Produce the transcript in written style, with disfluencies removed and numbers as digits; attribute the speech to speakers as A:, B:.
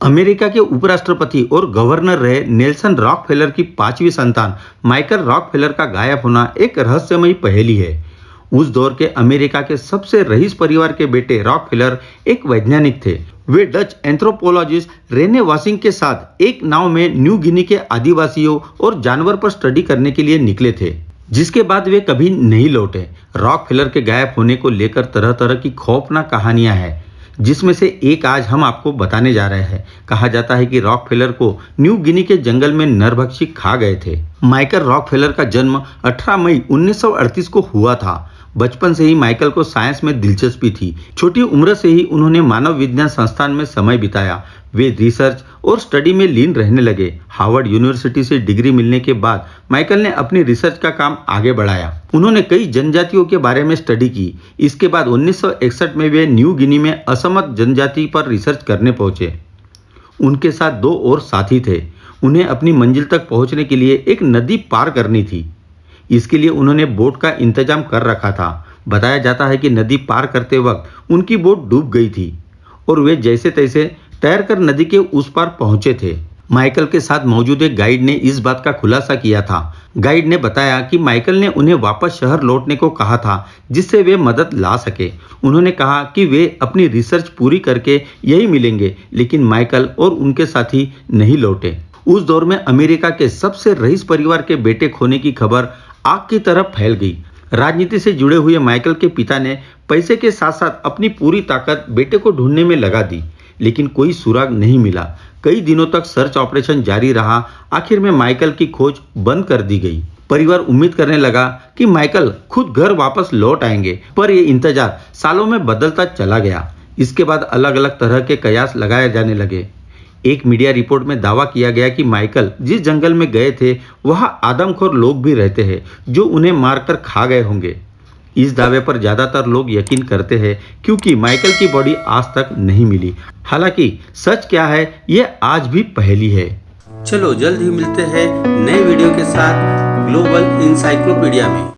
A: America के उपराष्ट्रपति और गवर्नर रहे नेल्सन रॉकफेलर की पांचवी संतान माइकल रॉकफेलर का गायब होना एक रहस्यमयी पहेली है। उस दौर के अमेरिका के सबसे रईस परिवार के बेटे रॉकफेलर एक वैज्ञानिक थे। वे डच एंथ्रोपोलॉजिस्ट रेने वासिंग के साथ एक नाव में न्यू गिनी के आदिवासियों और जानवर पर स्टडी करने के लिए निकले थे, जिसके बाद वे कभी नहीं लौटे। रॉकफेलर के गायब होने को लेकर तरह तरह की खौफनाक कहानियां हैं, जिसमें से एक आज हम आपको बताने जा रहे हैं। कहा जाता है कि रॉकफेलर को न्यू गिनी के जंगल में नरभक्षी खा गए थे। माइकल रॉकफेलर का जन्म 18 मई 1938 को हुआ था। बचपन से ही माइकल को साइंस में दिलचस्पी थी। छोटी उम्र से ही उन्होंने मानव विज्ञान संस्थान में समय बिताया। वे रिसर्च और स्टडी में लीन रहने लगे। हार्वर्ड यूनिवर्सिटी से डिग्री मिलने के बाद माइकल ने अपनी रिसर्च का काम आगे बढ़ाया। उन्होंने कई जनजातियों के बारे में स्टडी की। इसके बाद 1961 में वे न्यू गिनी में असमत जनजाति पर रिसर्च करने पहुंचे। उनके साथ दो और साथी थे। उन्हें अपनी मंजिल तक पहुंचने के लिए एक नदी पार करनी थी। इसके लिए उन्होंने बोट का इंतजाम कर रखा था। बताया जाता है कि नदी पार करते वक्त उनकी बोट डूब गई थी और वे जैसे तैसे तैरकर नदी के उस पार पहुंचे थे। माइकल के साथ मौजूद एक गाइड ने इस बात का खुलासा किया था। गाइड ने बताया कि माइकल ने उन्हें वापस शहर लौटने को कहा था, जिससे वे मदद ला सके। उन्होंने कहा कि वे अपनी रिसर्च पूरी करके यही मिलेंगे, लेकिन माइकल और उनके साथी नहीं लौटे। उस दौर में अमेरिका के सबसे रईस परिवार के बेटे खोने की खबर आग की तरह फैल गई। राजनीति से जुड़े हुए माइकल के पिता ने पैसे के साथ साथ अपनी पूरी ताकत बेटे को ढूंढने में लगा दी, लेकिन कोई सुराग नहीं मिला। कई दिनों तक सर्च ऑपरेशन जारी रहा। आखिर में माइकल की खोज बंद कर दी गई। परिवार उम्मीद करने लगा कि माइकल खुद घर वापस लौट आएंगे, पर यह इंतजार सालों में बदलता चला गया। इसके बाद अलग अलग तरह के कयास लगाए जाने लगे। एक मीडिया रिपोर्ट में दावा किया गया कि माइकल जिस जंगल में गए थे वहां आदमखोर लोग भी रहते हैं, जो उन्हें मारकर खा गए होंगे। इस दावे पर ज्यादातर लोग यकीन करते हैं, क्योंकि माइकल की बॉडी आज तक नहीं मिली। हालांकि सच क्या है, ये आज भी पहेली है।
B: चलो जल्द ही मिलते हैं नए वीडियो के साथ ग्लोबल इंसाइक्लोपीडिया में।